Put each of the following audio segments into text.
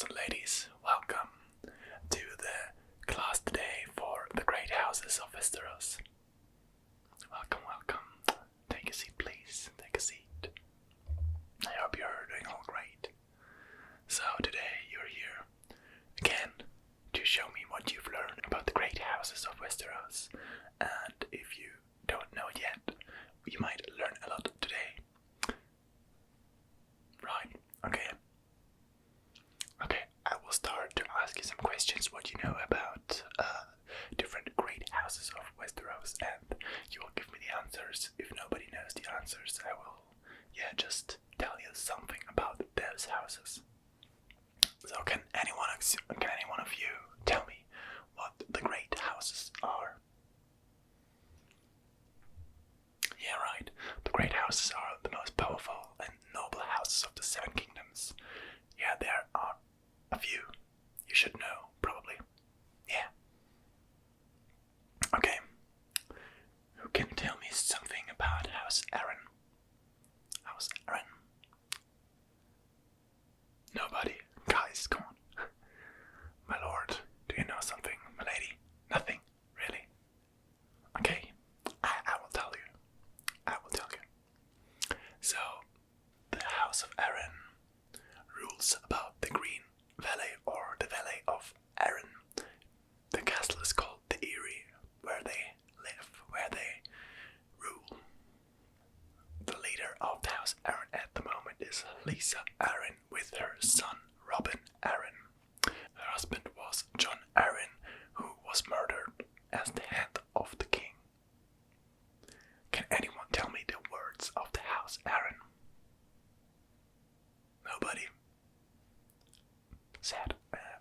gentles and ladies, welcome to the class today for the great houses of Westeros. Welcome, welcome. Take a seat, please. Take a seat. I hope you're doing all great. So today you're here again to show me what you've learned about the great houses of Westeros. And if you don't know it yet, you might learn a lot today. Right, okay. I will start to ask you some questions what you know about different great houses of Westeros, and you will give me the answers. If nobody knows the answers, I will, just tell you something about those houses. So can any one of you tell me what the great houses are? Yeah, right. The great houses are the most powerful and noble houses of the Seven Kingdoms. Yeah, there are a few. You should know, probably. Yeah. Okay. Who can tell me something about House Aaron? House Aaron? Nobody. Guys, come on. My lord, do you know something? My lady? Nothing? Really? Okay. I will tell you. So, the House of Aaron rules about the Green Valley, or the Valley of Aaron. The castle is called the Eyrie, where they live, where they rule. The leader of the House Aaron at the moment is Lisa Aaron with her son Robin Aaron. Her husband was John Aaron, who was murdered as the hand of the king. Can anyone tell me the words of the House Aaron? Nobody? Sad.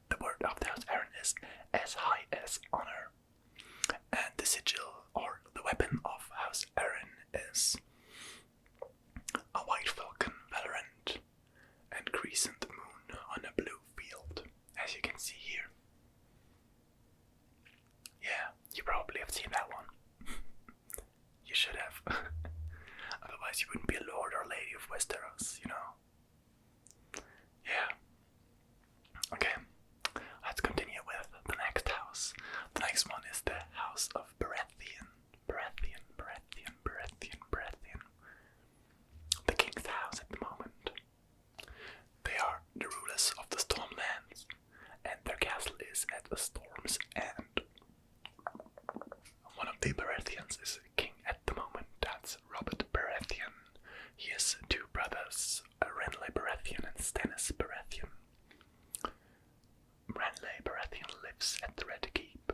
The word of the House Aaron is as high as honor. And the sigil, or the weapon of House Aaron, is a white falcon valorant and crescent moon on a blue field, as you can see here. Yeah, you probably have seen that one. You should have. Otherwise you wouldn't be a lord or lady of Westeros, you know. Yeah. Okay, let's continue with the next house. The next one is the House of Baratheon. Baratheon. The king's house at the moment. They are the rulers of the Stormlands, and their castle is at the Storm's End. One of the Baratheons is king at the moment. That's Robert Baratheon. He has two brothers, Renly Baratheon and Stannis Baratheon. Renly Baratheon lives at the Red Keep.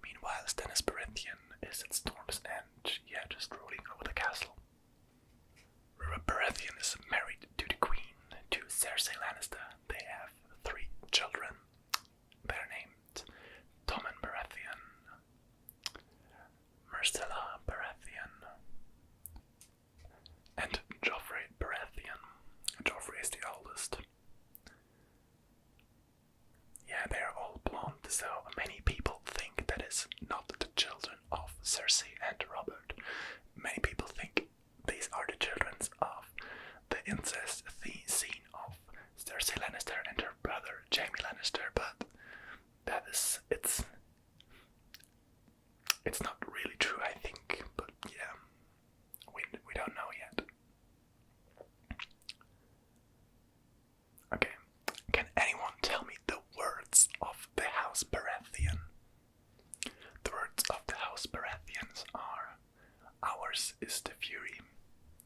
Meanwhile, Stannis Baratheon is at Storm's End, just ruling over the castle. Robert Baratheon is married to the Queen, to Cersei Lannister. They have 3 children. They're named Tommen Baratheon, Myrcella Baratheon, and Joffrey Baratheon. Joffrey is the oldest. Yeah, they're all blonde, so many people think that is not the children of Cersei and Robert. Many people think these are the children of the incest scene of Cersei Lannister and her brother Jaime Lannister, but it's not really true, I think, but yeah, we don't know yet. Okay, can anyone tell me the words of the House Baratheon? The words of the House Baratheons are, ours is the fury.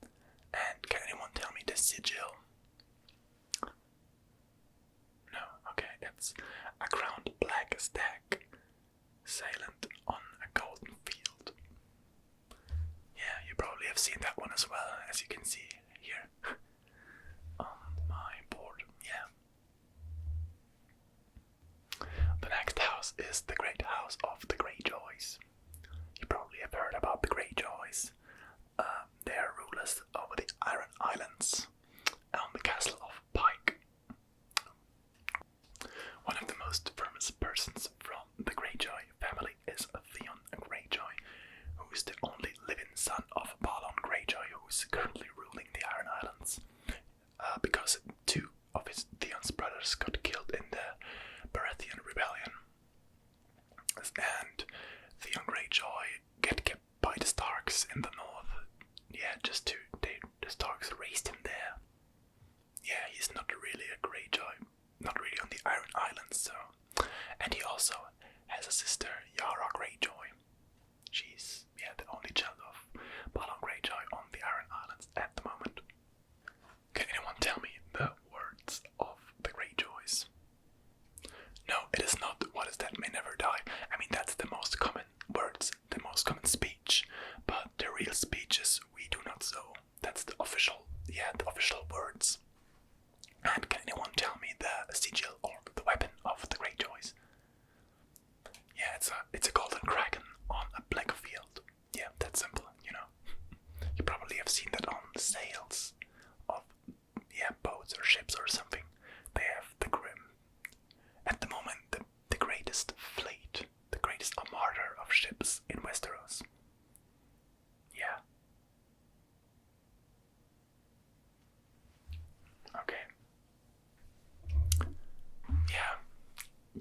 And can anyone tell me the sigil? No, okay, it's a crowned black stag, silent on a golden field. Yeah, you probably have seen that one as well, as you can see here on my board. Yeah. The next house is the great house of the Greyjoys. You probably have heard about the Greyjoys. They are rulers over the Iron Islands on the castle of Pike. One of the most famous persons from the Greyjoy family is Theon Greyjoy, who is the only living son of Balon Greyjoy, who is currently ruling the Iron Islands, because 2 of Theon's brothers got killed in the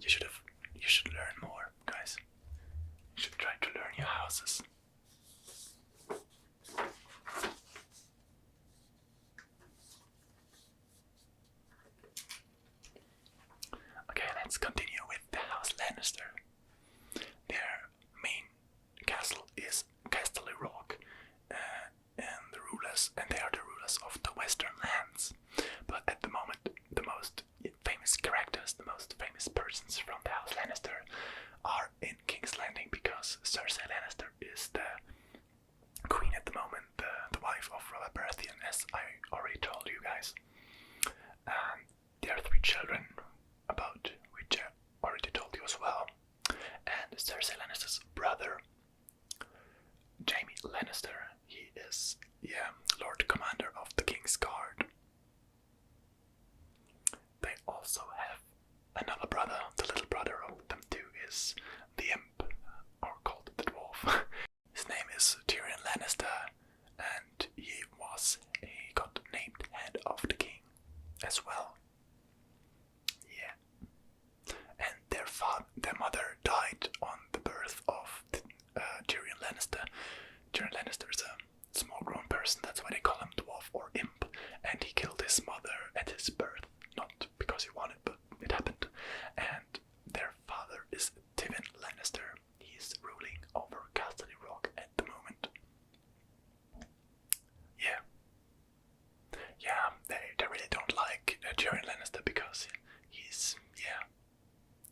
You should learn more, guys. You should try to learn your houses. Okay, let's continue with the House Lannister. Their main castle is Castle Rock, and they are the rulers of the Western lands. But at the moment, the most famous characters, the most famous persons from the House Lannister are in King's Landing, because Cersei Lannister is the queen at the moment, the wife of Robert Baratheon, as I already told you guys. And there are 3 children, about which I already told you as well. And Cersei Lannister's brother, Jaime Lannister, he is, Lord Commander of the King's Guard. They also have another brother, the little brother of them too is the Imp, or called the Dwarf. His name is Tyrion Lannister, and he got named head of the king as well. Yeah. And their mother died on the birth of Tyrion Lannister. Tyrion Lannister is a small grown person, that's why they call him Dwarf or Imp, and he killed his mother at his birth, not because he wanted, but it happened. And their father is Tywin Lannister. He's ruling over Castle Rock at the moment. Yeah, they really don't like Tyrion Lannister, because he's,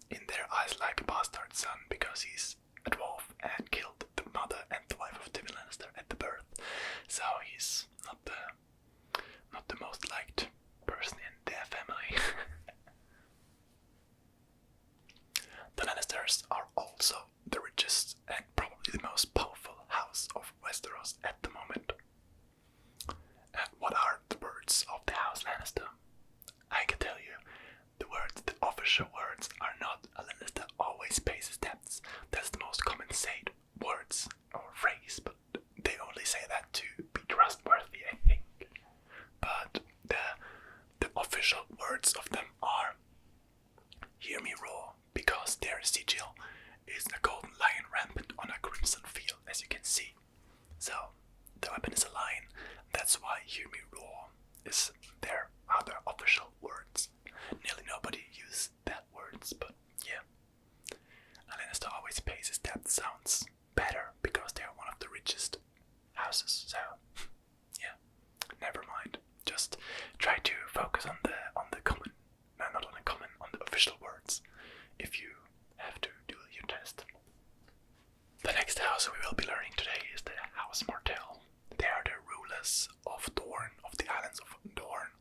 in their eyes like a bastard son, because he's a dwarf and killed the mother and the wife of Tywin Lannister at the birth. So he's not the most liked person in their family. The Lannisters are also the richest and probably the most powerful house of Westeros at the moment. And what are the words of the House Lannister? I can tell you, the official words are not "a Lannister always pays his debts." That's the most common said words or phrase, but they only say that to be trustworthy, I think. But the official words of them are "Hear me roar," because their sigil is a golden lion rampant on a crimson field, as you can see. So the weapon is a lion. That's why "Hear me roar" is their other official words. Nearly nobody uses that words, but yeah. A Lannister always pays his debt sounds better because they are one of the richest houses. So yeah, never mind. Just try to focus on the common, no, not on the common, on the official words, if you have to do your test. The next house we will be learning today is the House Martell. They are the rulers of Dorne, of the islands of Dorne.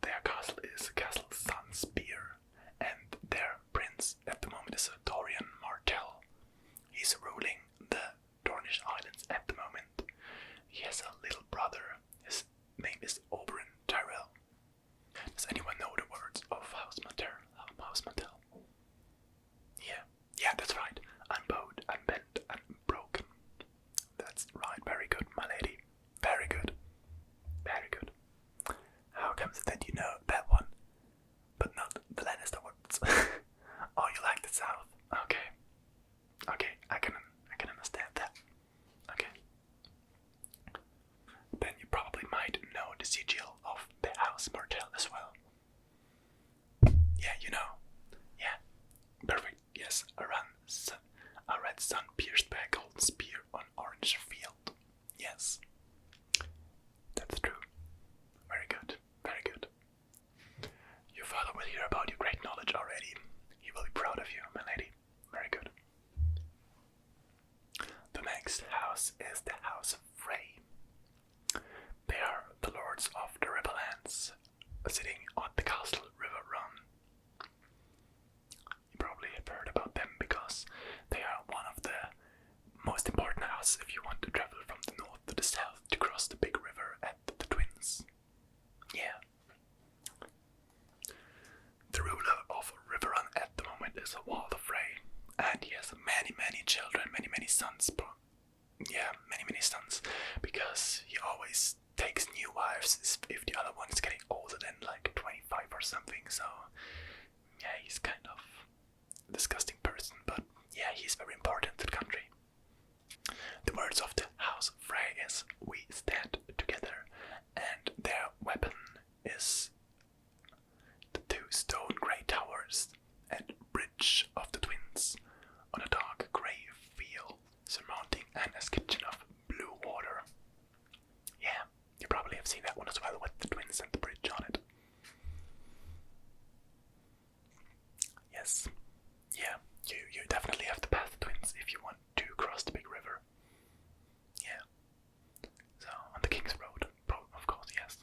Their castle is Castle Sunspear, and their prince at the moment is Dorian Martell. He's ruling the Dornish islands at the moment. He has a little brother. His name is Oberyn Tyrell. Does anyone know the words of House Martell? Yeah, that's right. I'm bowed, I'm bent, I'm broken. That's right, very good, my lady. Very good. Very good. How comes it that you know that one, but not the Lannister words? Oh, you like the South? Okay. I can understand that. Okay. Then you probably might know the sigil of the House Martell as well. Yeah, you know. Yeah. Perfect. Yes, a red sun pierced by a golden spear on orange field. Yes. That's true. Very good. Very good. Your father will hear about your great knowledge already. He will be proud of you, my lady. Very good. The next house is the House of Frey. They are the lords of the Riverlands, sitting on the castle River Run. You probably have heard about them because they are one of the most important houses if you want to travel from the north to the south to cross the big river at the Twins. Yeah. The ruler of Riverrun at the moment is Walder Frey, and he has many children, many sons. Many sons, because he always takes new wives if the other one is getting older than like 25 or something. So yeah, he's kind of disgusting person, but yeah, he's very important to the country. The words of the House of Frey is "we stand together," and their weapon is the 2 stone grey towers and bridge of the twins on a dark grey field surmounting an escutcheon of blue water. Yeah, you probably have seen that one as well with the twins and the bridge on it. Yes, yeah, you definitely have to pass the twins if you want to cross the big river. Yeah, so on the King's Road, of course, yes.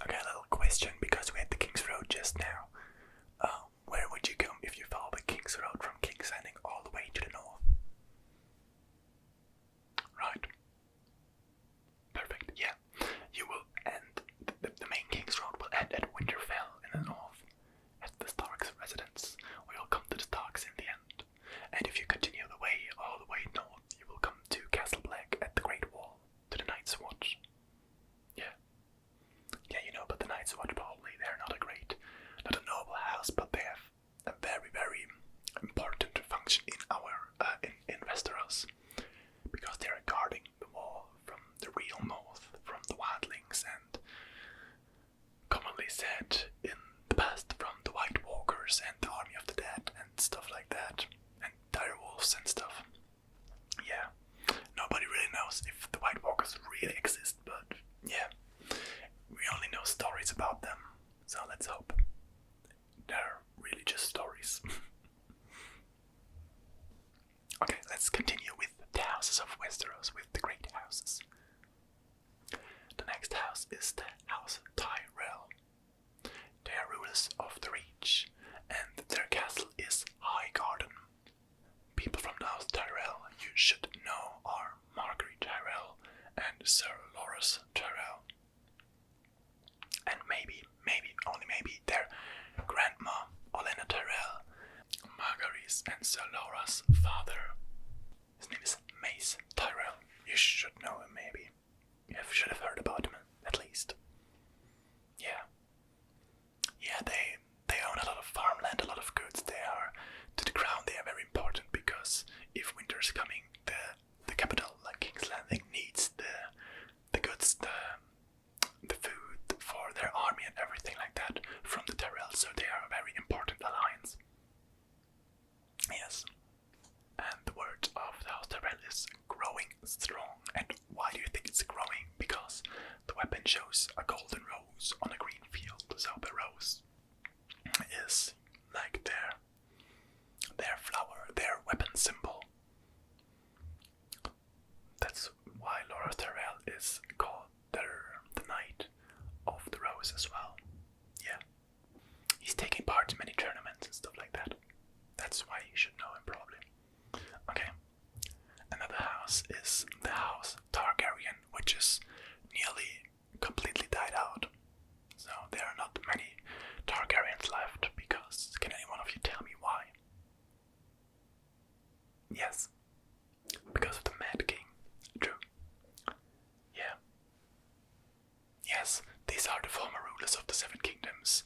Okay, a little question, because we had the King's Road just now. Where would you go if you follow the King's Road from King's Landing all the way to the north? Right. Perfect, yeah. You will end, the main King's Road will end at Winterfell in the north, at the Stark's residence, or you'll come to the Starks in the end. And if you continue the way all the way north, you will come to Castle Black at the Great Wall, to the Night's Watch. Yeah. Yeah, you know about the Night's Watch probably. They're not a noble house, but they have a very, very important function in in Westeros, because they are guarding the wall from the real north, from the wildlings, and commonly said in the past from the White Walkers and the Army of the Dead and stuff like that, and dire wolves and stuff. Yeah, nobody really knows if the White Walkers really exist, but yeah, we only know stories about them, so let's hope they're really just stories. Okay, let's continue with the houses of Westeros, with the great houses. The next house is the House Tyrell. They are rulers of the Reach, and their castle is Highgarden. People from the House Tyrell you should know are Margaery Tyrell and Sir Loras Tyrell. And maybe, only maybe, their grandma, Olenna Tyrell, Margaery's and Sir Loras' father. His name is Mace Tyrell. You should know him, maybe. You should have heard about him, at least. Yeah. Yeah, they own a lot of farmland, a lot of goods. They are, to the crown, they are very important, because if winter's coming, the capital, like King's Landing, needs the goods, the food for their army and everything like that from the Tyrell, so they are a very important alliance. Yes. And the word of the House Tyrell is growing strong. And why do you think it's growing? Because the weapon shows a golden rose on a green field, so the rose is like their flower, their weapon symbol. That's why Loras Tyrell is called the Knight of the Rose as well. Yeah. He's taking part in many tournaments and stuff like that. That's why you should know him, probably. Okay. Another house is the House Targaryen, which is nearly completely died out. So there are not many Targaryens left, because can any one of you tell me why? Yes. Because of the Mad King. True. Yeah. Yes, these are the former rulers of the Seven Kingdoms.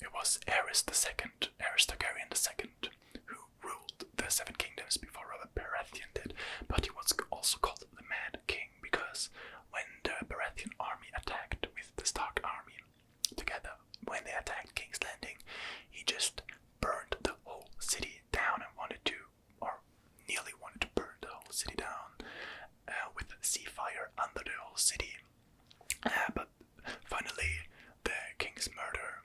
It was Aerys Targaryen II, who ruled the Seven Kingdoms before Robert Baratheon did, but he was also called the Mad King because when the Baratheon army attacked with the Stark army together, when they attacked King's Landing, he just burned the whole city down and nearly wanted to burn the whole city down with sea fire under the whole city. But finally, the king's murderer,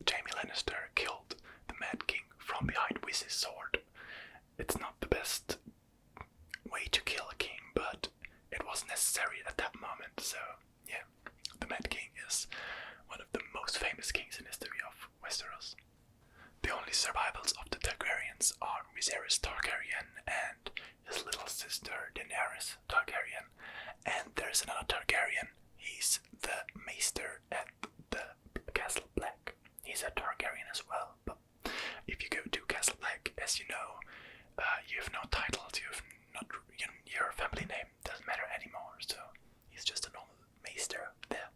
Jaime Lannister, killed the Mad King from behind with his sword. It's not the best way to kill a king, but it was necessary at that moment, so yeah, the Mad King is one of the most famous kings in history of Westeros. The only survivals of the Targaryens are Viserys Targaryen and his little sister Daenerys Targaryen, and there's another Targaryen. He's the maester at the Castle Black. He's a Targaryen as well, but if you go to Castle Black, as you know, you have no titles, your family name doesn't matter anymore, so he's just a normal maester there.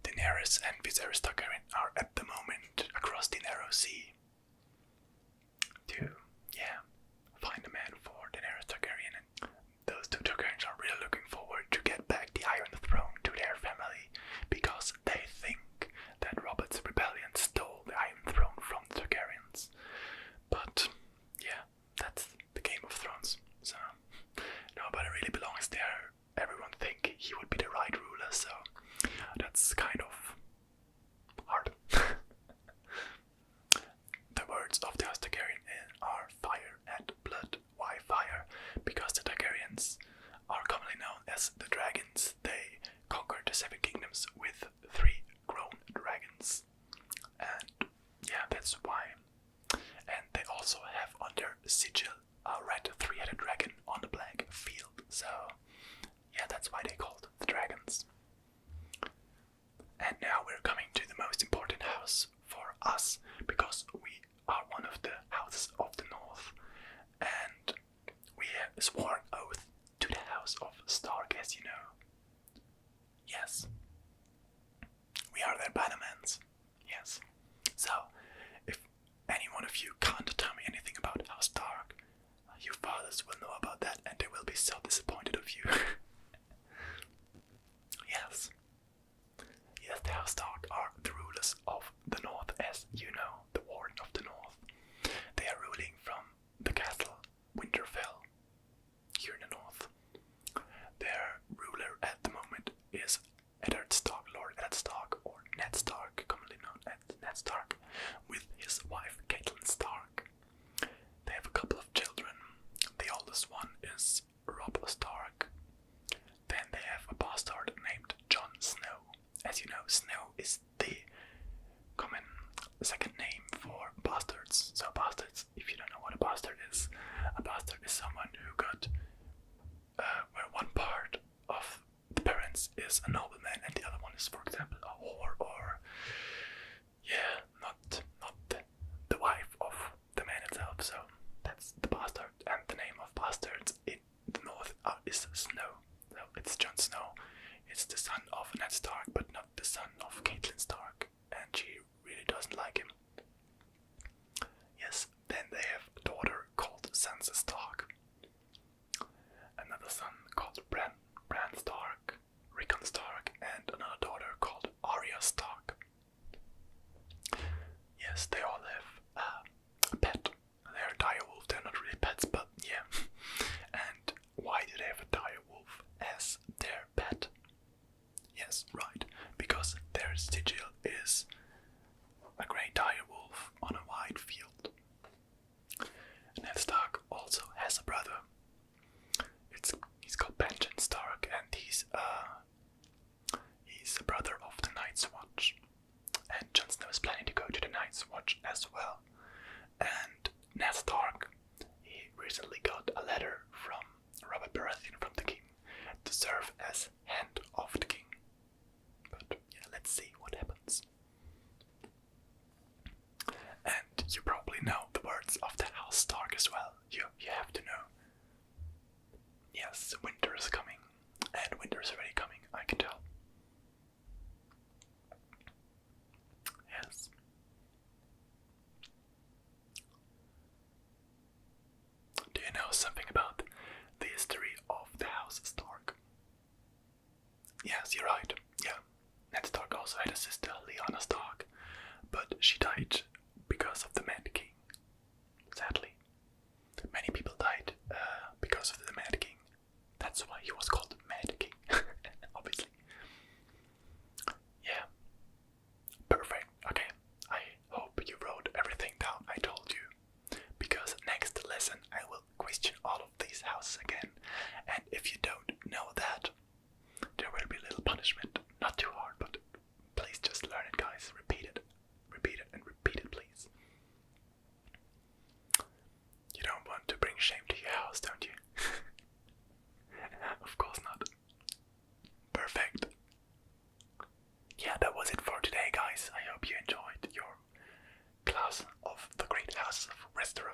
Daenerys and Viserys Targaryen are at the moment across the Narrow Sea, their sigil, a red three-headed dragon on the black field. So, yeah, that's why they called the dragons. And now we're coming to the most important house for us, because we are one of the houses of the north, and we have sworn oath to the house of Stark, as you know. Yes. We are their bannermans. Yes. So, if any one of you can't tell me anything about House Stark, your fathers will know about that and they will be so disappointed of you. Yes. Yes, the House Stark are the rulers of the North, as you know, the Warden of the North. They are ruling from the castle Winterfell, here in the North. Their ruler at the moment is Eddard Stark, Lord Eddard Stark, or Ned Stark, commonly known as Ned Stark, with his wife Catelyn Stark. They have a couple of children. The oldest one is Robb Stark. Then they have a bastard named Jon Snow. As you know, Snow is the common second name for bastards. So bastards, if you don't know what a bastard is someone who got where one part of the parents is a nobleman and the other one is, for example, a whore, or not the wife of the man itself. So that's the bastard, and the name of bastards in the north is Snow. So it's Jon Snow. It's the son of Ned Stark, but not the son of Catelyn Stark, and she really doesn't like him. Yes, then they have a daughter called Sansa Stark, another son called Bran Stark, Rickon Stark, and another daughter called Arya Stark. Yes, they all have a pet. They're a direwolf. They're not really pets, but yeah. And why do they have a direwolf as their pet? Yes, right, because their sigil is a grey direwolf on a wide field. Ned Stark also has a brother. He's called Benjen Stark, and he's a brother of the Night's Watch. And Jon Snow is planning to go to the Night's Watch as well. And Ned Stark, he recently got a letter from Robert Baratheon, from the king, to serve as hand of the king. But yeah, let's see what happens. And you probably know the words of the House Stark as well. You have to know. Yes, winter is coming, and winter is already coming, I can tell. Yes. Do you know something about the history of the House Stark? Yes, you're right. Yeah. Ned Stark also had a sister, Lyanna Stark, but she died because of the Mad King. Sadly. Many people died because of the Mad King. That's why he was called Mad King, obviously. Yeah. Perfect. Okay. I hope you wrote everything down I told you, because next lesson I will question all of these houses again, and if you don't know that, there will be a little punishment. Not too hard, but please just learn it, guys. Repeat it. Repeat it and repeat it, please. You don't want to bring shame to your house, don't you? Of course not. Perfect. Yeah, that was it for today, guys. I hope you enjoyed your class of the Great Houses of Westeros.